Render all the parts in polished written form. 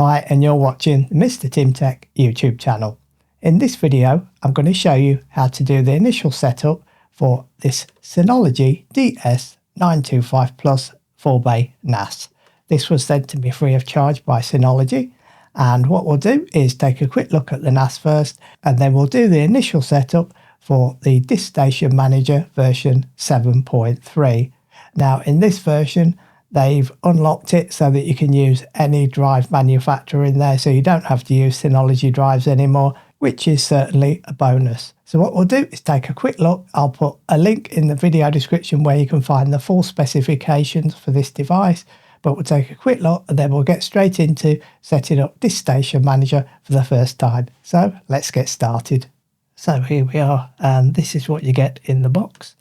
Hi, and you're watching the Mr. Tim Tech YouTube channel. In this video, I'm going to show you how to do the initial setup for this Synology DS925 Plus 4-bay NAS. This was sent to me free of charge by Synology, and what we'll do is take a quick look at the NAS first, and then we'll do the initial setup for the Disk Station Manager version 7.3. Now, in this version, they've unlocked it so that you can use any drive manufacturer in there, so you don't have to use Synology Drives anymore, which is certainly a bonus. So what we'll do is take a quick look. I'll put a link in the video description where you can find the full specifications for this device, but we'll take a quick look and then we'll get straight into setting up Disk Station Manager for the first time. So let's get started. So here we are, and this is what you get in the box.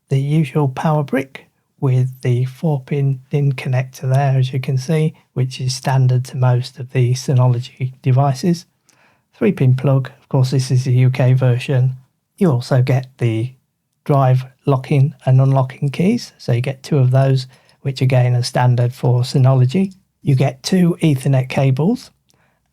The usual power brick with the 4-pin DIN connector there, as you can see, which is standard to most of the Synology devices. 3-pin plug, of course this is the UK version. You also get the drive locking and unlocking keys, so you get 2 of those, which again are standard for Synology. You get 2 Ethernet cables,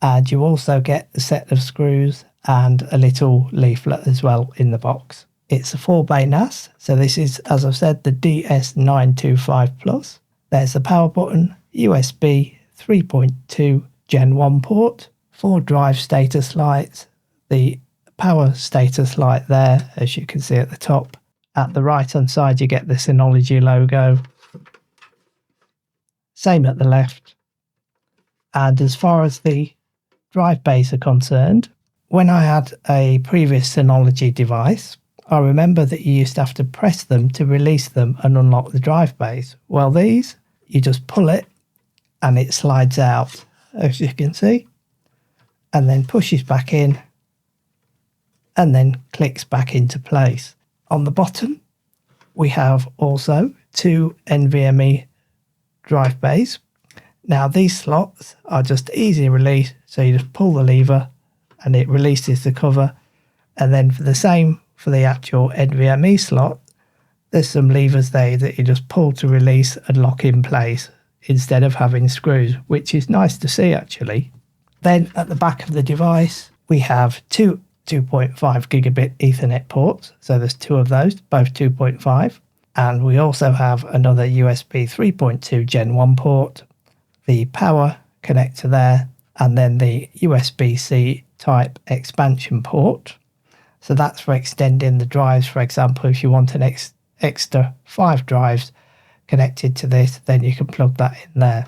and you also get a set of screws and a little leaflet as well in the box. It's a 4-bay NAS, so this is, as I've said, the DS925 Plus. There's the power button, USB 3.2 Gen 1 port, 4 drive status lights, the power status light there, as you can see at the top. At the right hand side you get the Synology logo, same at the left. And as far as the drive bays are concerned, when I had a previous Synology device, I remember that you used to have to press them to release them and unlock the drive bays. Well, these, you just pull it and it slides out, as you can see, and then pushes back in and then clicks back into place. On the bottom, we have also 2 NVMe drive bays. Now, these slots are just easy release, so you just pull the lever and it releases the cover, and then for the same for the actual NVMe slot, there's some levers there that you just pull to release and lock in place instead of having screws, which is nice to see actually. Then at the back of the device, we have 2 2.5 gigabit Ethernet ports. So there's 2 of those, both 2.5. And we also have another USB 3.2 Gen 1 port, the power connector there, and then the USB-C type expansion port. So that's for extending the drives. For example, if you want an extra 5 drives connected to this, then you can plug that in there.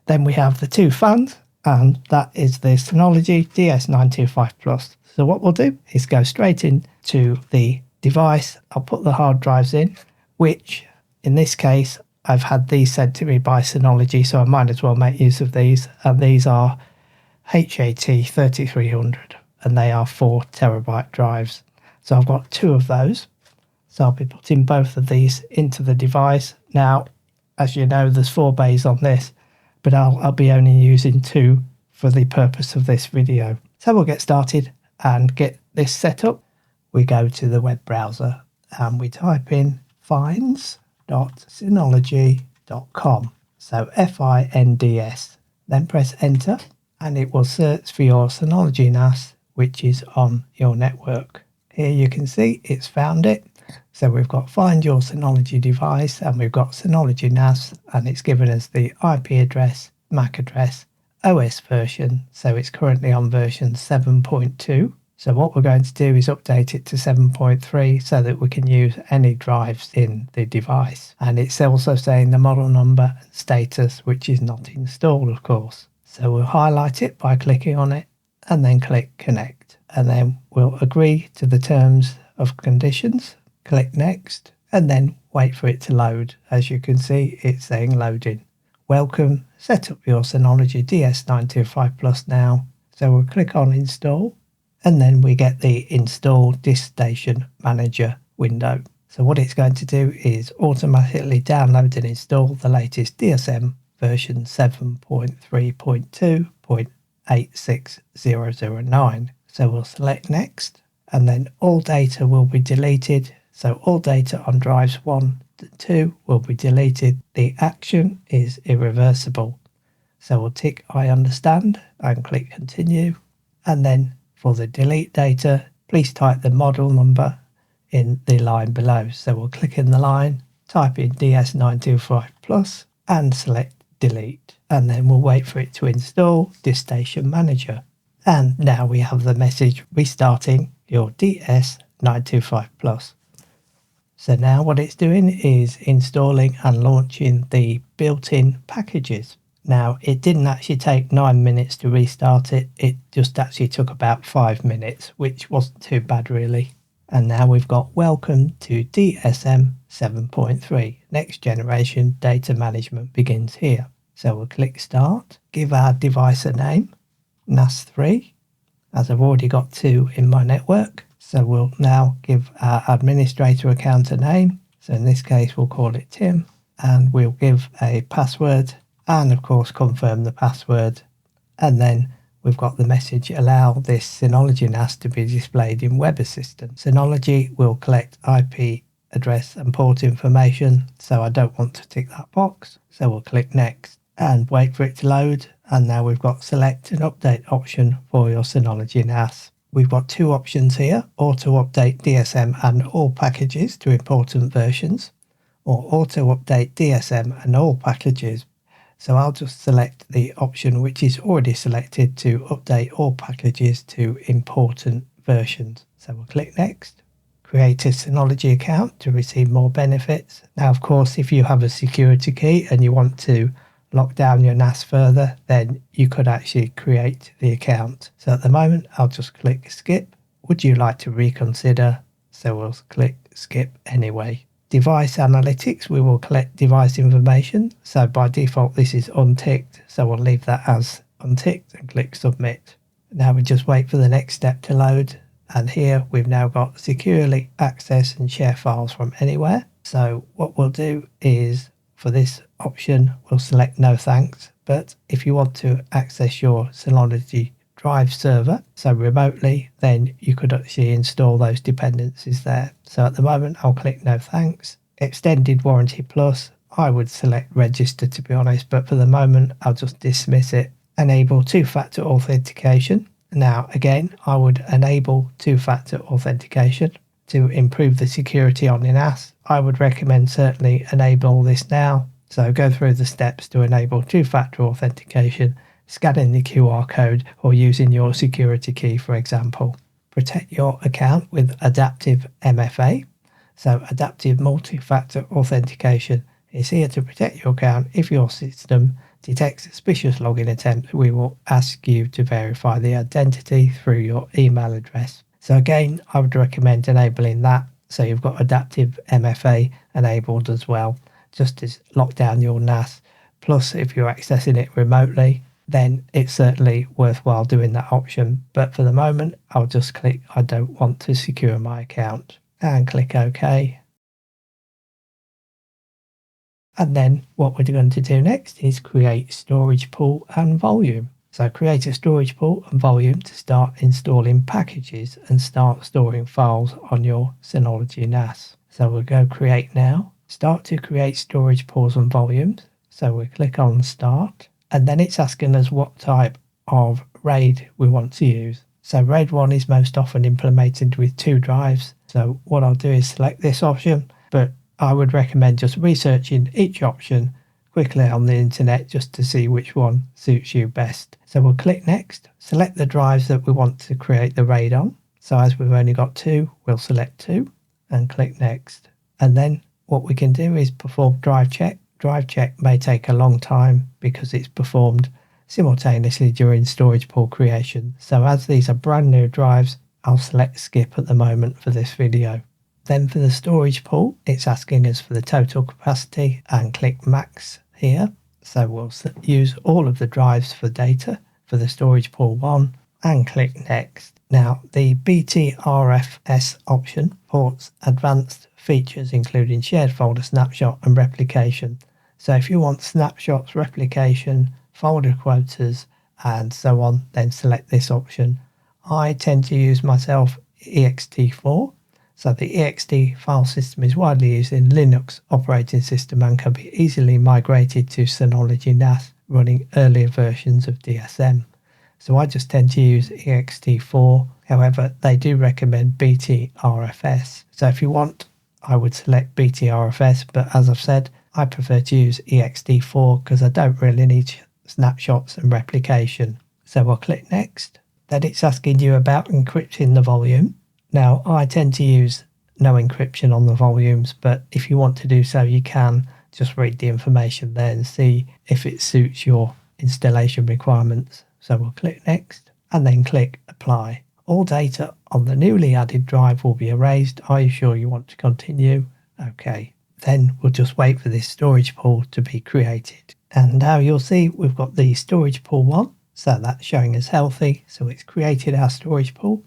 Then we have the 2 fans, and that is the Synology DS925 Plus. So what we'll do is go straight into the device. I'll put the hard drives in, which in this case, I've had these sent to me by Synology, so I might as well make use of these. And these are HAT3300. And they are 4 terabyte drives. So I've got 2 of those. So I'll be putting both of these into the device. Now, as you know, there's 4 bays on this, but I'll be only using 2 for the purpose of this video. So we'll get started and get this set up. We go to the web browser and we type in finds.synology.com. So FINDS. Then press enter and it will search for your Synology NAS, which is on your network. Here you can see it's found it. So we've got find your Synology device, and we've got Synology NAS, and it's given us the IP address, MAC address, OS version. So it's currently on version 7.2. So what we're going to do is update it to 7.3 so that we can use any drives in the device. And it's also saying the model number and status, which is not installed, of course. So we'll highlight it by clicking on it and then click connect, and then we'll agree to the terms of conditions, click next, and then wait for it to load. As you can see, it's saying loading. Welcome, set up your Synology DS925 Plus now. So we'll click on install, and then we get the install Disk Station Manager window. So what it's going to do is automatically download and install the latest DSM version 7.3.2.86009. So we'll select next, and then all data will be deleted. So all data on drives 1 to 2 will be deleted. The action is irreversible. So we'll tick I understand and click continue. And then for the delete data, please type the model number in the line below. So we'll click in the line, type in DS925 Plus and select delete. And then we'll wait for it to install Disk Station Manager. And now we have the message restarting your DS925 Plus. So now what it's doing is installing and launching the built-in packages. Now it didn't actually take 9 minutes to restart it, it just actually took about 5 minutes, which wasn't too bad really. And now we've got welcome to DSM 7.3, next generation data management begins here. So we'll click start, give our device a name, NAS3, as I've already got 2 in my network. So we'll now give our administrator account a name. So in this case, we'll call it Tim, and we'll give a password and of course confirm the password. And then we've got the message, allow this Synology NAS to be displayed in Web Assistant. Synology will collect IP address and port information, so I don't want to tick that box. So we'll click next and wait for it to load. And now we've got select an update option for your Synology NAS. We've got 2 options here, auto update DSM and all packages to important versions, or auto update DSM and all packages. So I'll just select the option which is already selected to update all packages to important versions. So we'll click next. Create a Synology account to receive more benefits. Now of course if you have a security key and you want to lock down your NAS further, then you could actually create the account. So at the moment I'll just click skip. Would you like to reconsider? So we'll click skip anyway. Device analytics, we will collect device information. So by default this is unticked, so we'll leave that as unticked and click submit. Now we just wait for the next step to load, and here we've now got securely access and share files from anywhere. So what we'll do is for this option we'll select no thanks, but if you want to access your Synology Drive server, so remotely, then you could actually install those dependencies there. So at the moment I'll click no thanks. Extended warranty plus, I would select register to be honest, but for the moment I'll just dismiss it. Enable 2-factor authentication. Now again I would enable 2-factor authentication to improve the security on your NAS. I would recommend certainly enable this now. So go through the steps to enable 2-factor authentication, scanning the QR code or using your security key for example. Protect your account with adaptive MFA. So adaptive multi-factor authentication is here to protect your account. If your system detects suspicious login attempt, we will ask you to verify the identity through your email address. So again, I would recommend enabling that. So you've got adaptive MFA enabled as well, just to lock down your NAS. Plus if you're accessing it remotely, then it's certainly worthwhile doing that option. But for the moment, I'll just click I don't want to secure my account and click OK. And then what we're going to do next is create storage pool and volume. So create a storage pool and volume to start installing packages and start storing files on your Synology NAS. So we'll go create now, start to create storage pools and volumes. So we click on start. And then it's asking us what type of RAID we want to use. So RAID 1 is most often implemented with 2 drives. So what I'll do is select this option, but I would recommend just researching each option quickly on the internet just to see which one suits you best. So we'll click next, select the drives that we want to create the RAID on. So as we've only got 2, we'll select 2 and click next. And then what we can do is perform drive check. Drive check may take a long time because it's performed simultaneously during storage pool creation. So as these are brand new drives, I'll select skip at the moment for this video. Then for the storage pool, it's asking us for the total capacity and click max here. So we'll use all of the drives for data for the storage pool 1 and click next. Now the BTRFS option ports advanced features including shared folder snapshot and replication. So if you want snapshots, replication, folder quotas and so on, then select this option. I tend to use myself ext4. So the ext file system is widely used in Linux operating system and can be easily migrated to Synology NAS running earlier versions of DSM. So I just tend to use ext4. However, they do recommend BTRFS. So if you want, I would select BTRFS, but as I've said, I prefer to use ext4 because I don't really need snapshots and replication. So we'll click next. Then it's asking you about encrypting the volume. Now I tend to use no encryption on the volumes, but if you want to do so, you can just read the information there and see if it suits your installation requirements. So we'll click next and then click apply. All data on the newly added drive will be erased. Are you sure you want to continue? Okay. Then we'll just wait for this storage pool to be created. And now you'll see we've got the storage pool 1. So that's showing as healthy. So it's created our storage pool.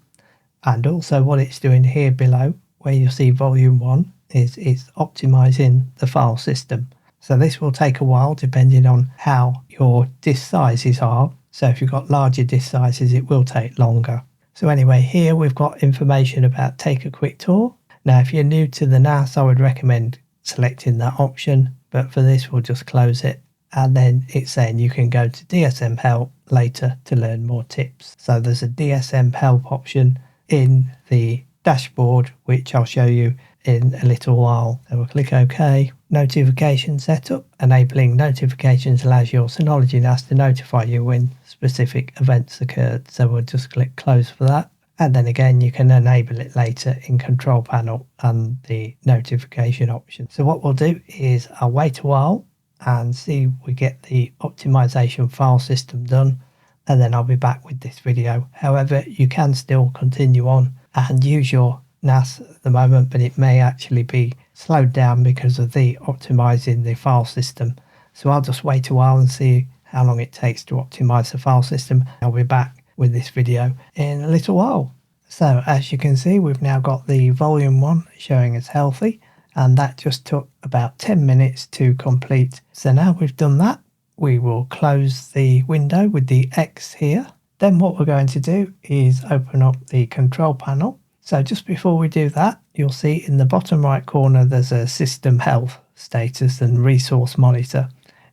And also what it's doing here below, where you'll see volume 1, is it's optimizing the file system. So this will take a while depending on how your disk sizes are. So if you've got larger disk sizes, it will take longer. So anyway, here we've got information about take a quick tour. Now, if you're new to the NAS, I would recommend selecting that option. But for this, we'll just close it. And then it's saying you can go to DSM help later to learn more tips. So there's a DSM help option in the dashboard, which I'll show you in a little while. So we'll click OK. Notification setup. Enabling notifications allows your Synology NAS to notify you when specific events occurred. So we'll just click close for that. And then again, you can enable it later in control panel and the notification option. So what we'll do is I'll wait a while and see we get the optimization file system done. And then I'll be back with this video. However, you can still continue on and use your NAS at the moment, but it may actually be slowed down because of the optimizing the file system. So I'll just wait a while and see how long it takes to optimize the file system. I'll be back with this video in a little while. So as you can see, we've now got the volume 1 showing as healthy, and that just took about 10 minutes to complete. So now we've done that, we will close the window with the X here. Then what we're going to do is open up the control panel. So just before we do that, you'll see in the bottom right corner there's a system health status and resource monitor.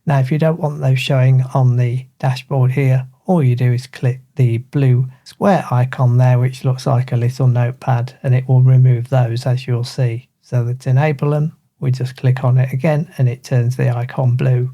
Now if you don't want those showing on the dashboard here, all you do is click the blue square icon there, which looks like a little notepad, and it will remove those, as you'll see. So to enable them, we just click on it again and it turns the icon blue.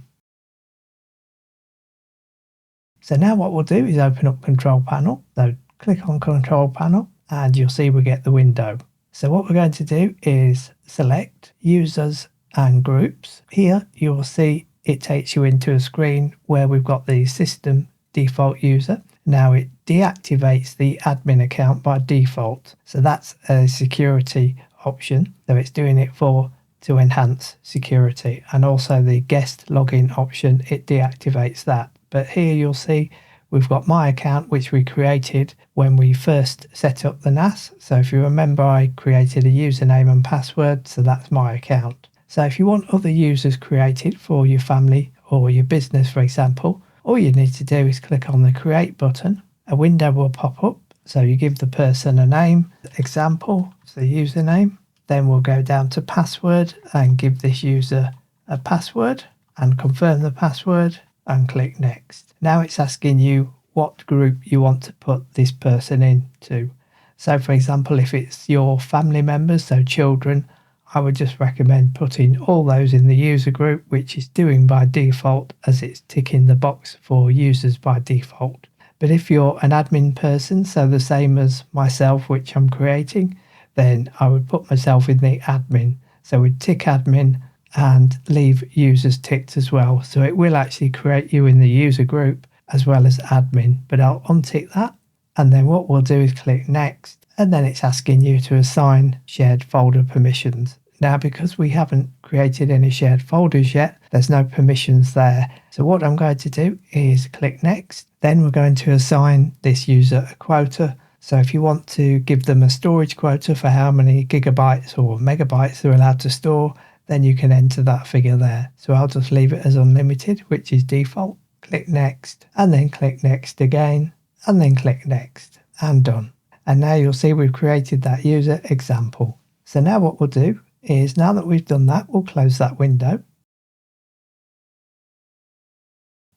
So now what we'll do is open up control panel. So click on control panel and you'll see we get the window. So what we're going to do is select users and groups. Here you will see it takes you into a screen where we've got the system default user. Now it deactivates the admin account by default. So that's a security option. So it's doing it to enhance security, and also the guest login option, it deactivates that. But here you'll see we've got my account, which we created when we first set up the NAS. So if you remember, I created a username and password, so that's my account. So if you want other users created for your family or your business, for example, all you need to do is click on the create button. A window will pop up. So you give the person a name, example, so username. Then we'll go down to password and give this user a password and confirm the password and click next. Now it's asking you what group you want to put this person into. So for example, if it's your family members, so children, I would just recommend putting all those in the user group, which is doing by default as it's ticking the box for users by default. But if you're an admin person, so the same as myself, which I'm creating, then I would put myself in the admin. So we'd tick admin and leave users ticked as well. So it will actually create you in the user group as well as admin, but I'll untick that. And then what we'll do is click next. And then it's asking you to assign shared folder permissions. Now, because we haven't created any shared folders yet, there's no permissions there. So what I'm going to do is click next. Then we're going to assign this user a quota. So if you want to give them a storage quota for how many gigabytes or megabytes they're allowed to store, then you can enter that figure there. So I'll just leave it as unlimited, which is default. Click next, and then click next again, and then click next, and done. And now you'll see we've created that user example. So now what we'll do is, now that we've done that, we'll close that window.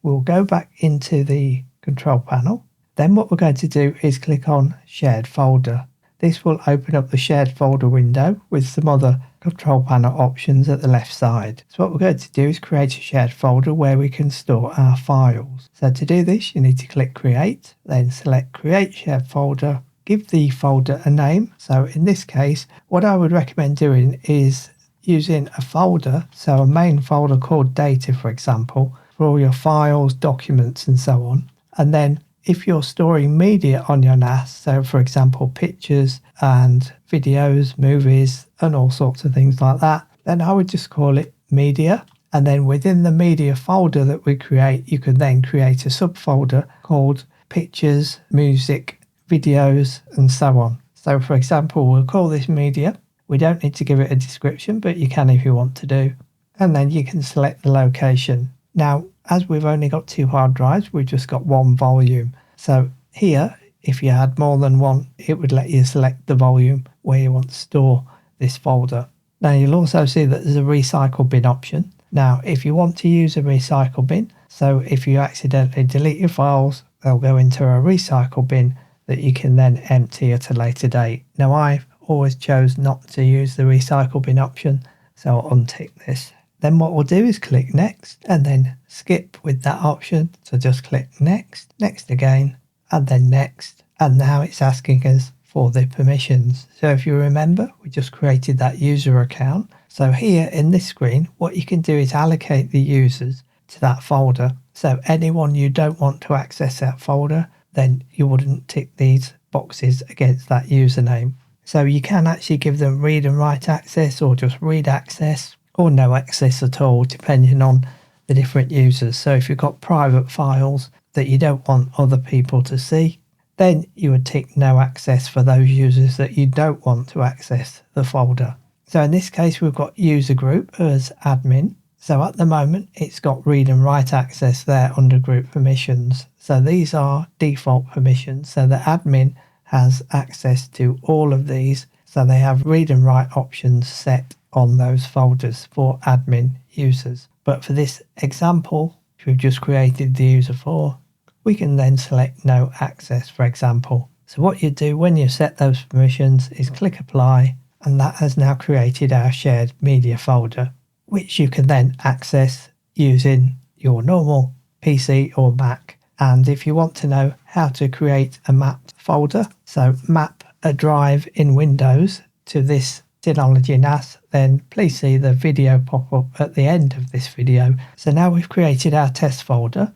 We'll go back into the control panel. Then what we're going to do is click on Shared Folder. This will open up the Shared Folder window with some other control panel options at the left side. So what we're going to do is create a shared folder where we can store our files. So to do this, you need to click Create, then select Create Shared Folder, give the folder a name. So in this case, what I would recommend doing is using a folder, so a main folder called Data, for example, for all your files, documents, and so on. And then if you're storing media on your NAS, so for example, pictures and videos, movies, and all sorts of things like that, then I would just call it Media. And then within the media folder that we create, you can then create a subfolder called Pictures, Music, Videos, and so on. So for example, we'll call this Media. We don't need to give it a description, but you can if you want to do. And then you can select the location. Now, as we've only got 2 hard drives, we've just got 1 volume. So here, if you had more than one, it would let you select the volume where you want to store this folder. Now, you'll also see that there's a recycle bin option. Now, if you want to use a recycle bin, so if you accidentally delete your files, they'll go into a recycle bin that you can then empty at a later date. Now, I've always chose not to use the recycle bin option, so I'll untick this. Then what we'll do is click Next and then skip with that option. So just click Next, Next again, and then Next. And now it's asking us for the permissions. So if you remember, we just created that user account. So here in this screen, what you can do is allocate the users to that folder. So anyone you don't want to access that folder, then you wouldn't tick these boxes against that username. So you can actually give them read and write access, or just read access, or no access at all, depending on the different users. So if you've got private files that you don't want other people to see, then you would tick no access for those users that you don't want to access the folder. So in this case, we've got user group as admin. So at the moment, it's got read and write access there under group permissions. So these are default permissions. So the admin has access to all of these. So they have read and write options set on those folders for admin users. But for this example, which we've just created the user for, we can then select no access, for example. So what you do when you set those permissions is click Apply, and that has now created our shared media folder, which you can then access using your normal PC or Mac. And if you want to know how to create a mapped folder, so map a drive in Windows to this Synology NAS, then please see the video pop up at the end of this video. So now we've created our test folder.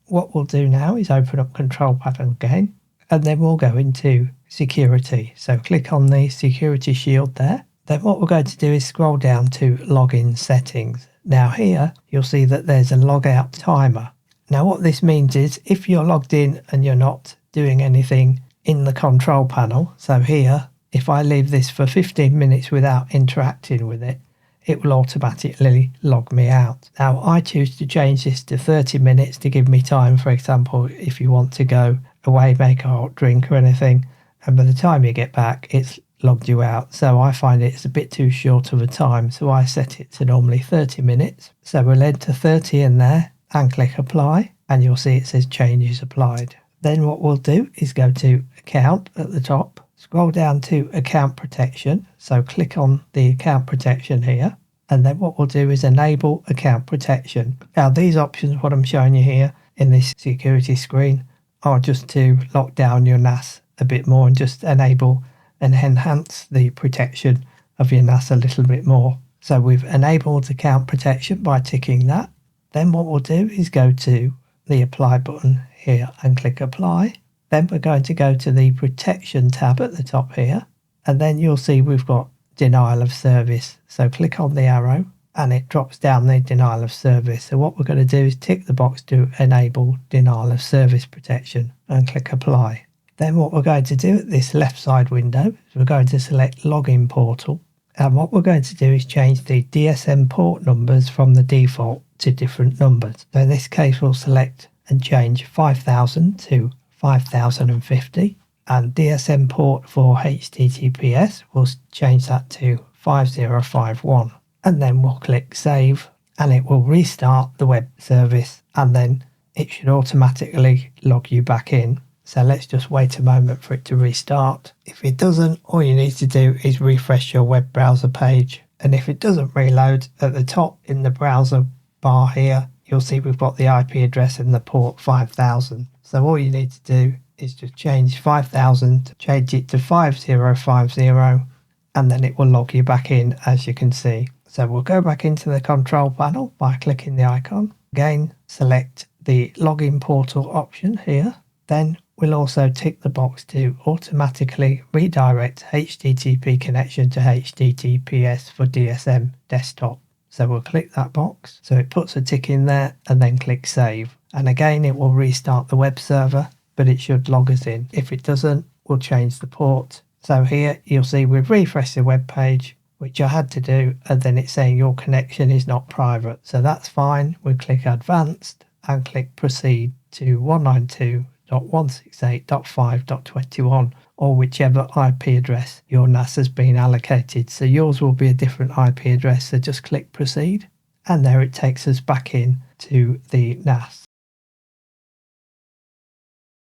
What we'll do now is open up Control Panel again, and then we'll go into Security. So click on the Security Shield there. Then what we're going to do is scroll down to Login Settings. Now here, you'll see that there's a logout timer. Now what this means is if you're logged in and you're not doing anything in the control panel, so here, if I leave this for 15 minutes without interacting with it, it will automatically log me out. Now I choose to change this to 30 minutes to give me time, for example, if you want to go away, make a hot drink or anything, and by the time you get back, it's logged you out. So I find it's a bit too short of a time, so I set it to normally 30 minutes. So we'll enter 30 in there and click Apply, and you'll see it says Changes Applied. Then what we'll do is go to Account at the top, scroll down to Account Protection, so click on the Account Protection here, and then what we'll do is Enable Account Protection. Now these options, what I'm showing you here in this security screen, are just to lock down your NAS a bit more and just enable and enhance the protection of your NAS a little bit more. So we've enabled account protection by ticking that. Then what we'll do is go to the Apply button here and click Apply. Then we're going to go to the Protection tab at the top here, and then you'll see we've got Denial of Service. So click on the arrow and it drops down the Denial of Service. So what we're going to do is tick the box to enable Denial of Service protection and click Apply. Then what we're going to do at this left side window is we're going to select Login Portal, and what we're going to do is change the DSM port numbers from the default to different numbers. So in this case we'll select and change 5000 to 5050, and DSM port for HTTPS we'll change that to 5051, and then we'll click Save and it will restart the web service, and then it should automatically log you back in. So let's just wait a moment for it to restart. If it doesn't, all you need to do is refresh your web browser page. And if it doesn't reload, at the top in the browser bar here, you'll see we've got the IP address and the port 5000. So all you need to do is just change 5000, change it to 5050, and then it will log you back in, as you can see. So we'll go back into the control panel by clicking the icon. Again, select the login portal option here. Then we'll also tick the box to automatically redirect HTTP connection to HTTPS for DSM desktop. So we'll click that box. So it puts a tick in there and then click save. And again, it will restart the web server, but it should log us in. If it doesn't, we'll change the port. So here you'll see we've refreshed the web page, which I had to do, and then it's saying your connection is not private. So that's fine. We'll click advanced and click proceed to 192.168.5.21, or whichever IP address your NAS has been allocated. So yours will be a different IP address, so just click proceed, and there it takes us back in to the NAS.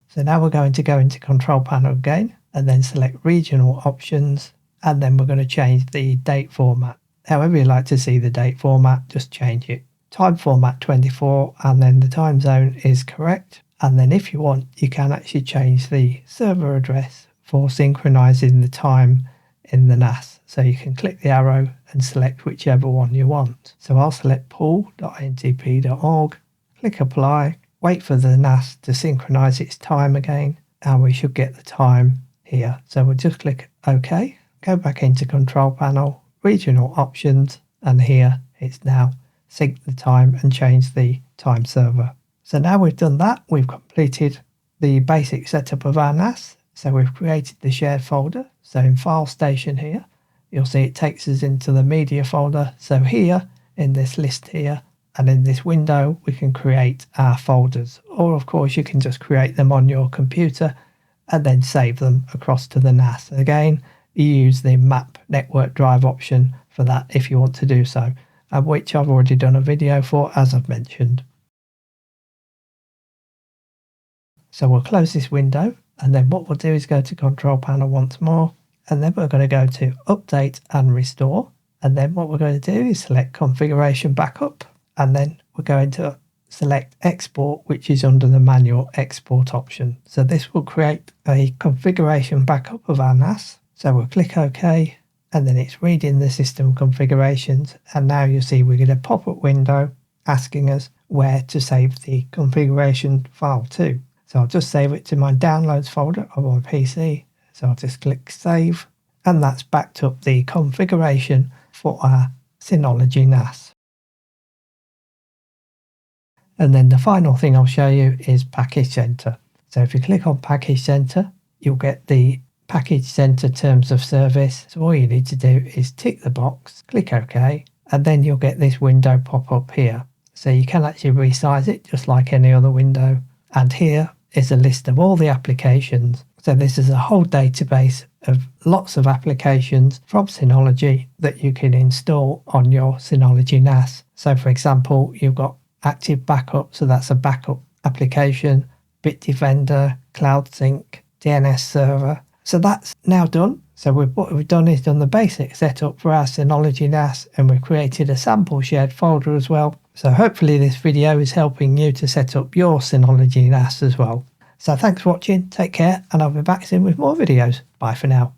So now we're going to go into control panel again, and then select regional options, and then we're going to change the date format. However you like to see the date format, just change it. Time format 24, and then the time zone is correct. And then if you want, you can actually change the server address for synchronizing the time in the NAS. So you can click the arrow and select whichever one you want. So I'll select pool.ntp.org, click apply, wait for the NAS to synchronize its time again, and we should get the time here. So we'll just click OK, go back into control panel, regional options, and here it's now sync the time and change the time server. So now we've done that, we've completed the basic setup of our NAS. So we've created the shared folder. So in File Station here, you'll see it takes us into the media folder. So here in this list here and in this window, we can create our folders. Or of course you can just create them on your computer and then save them across to the NAS. Again, you use the map network drive option for that if you want to do so, which I've already done a video for, as I've mentioned. So we'll close this window, and then what we'll do is go to control panel once more, and then we're going to go to update and restore. And then what we're going to do is select configuration backup, and then we're going to select export, which is under the manual export option. So this will create a configuration backup of our NAS. So we'll click OK, and then it's reading the system configurations, and now you'll see we get a pop-up window asking us where to save the configuration file to. So I'll just save it to my downloads folder on my PC. So I'll just click save, and that's backed up the configuration for our Synology NAS. And then the final thing I'll show you is Package Center. So if you click on Package Center, you'll get the Package Center Terms of Service. So all you need to do is tick the box, click OK, and then you'll get this window pop up here. So you can actually resize it just like any other window. And here is a list of all the applications. So this is a whole database of lots of applications from Synology that you can install on your Synology NAS. So for example, you've got Active Backup, so that's a backup application, Bitdefender, CloudSync, DNS Server. So that's now done. So what we've done is done the basic setup for our Synology NAS, and we've created a sample shared folder as well. So hopefully this video is helping you to set up your Synology NAS as well. So thanks for watching, take care, and I'll be back soon with more videos. Bye for now.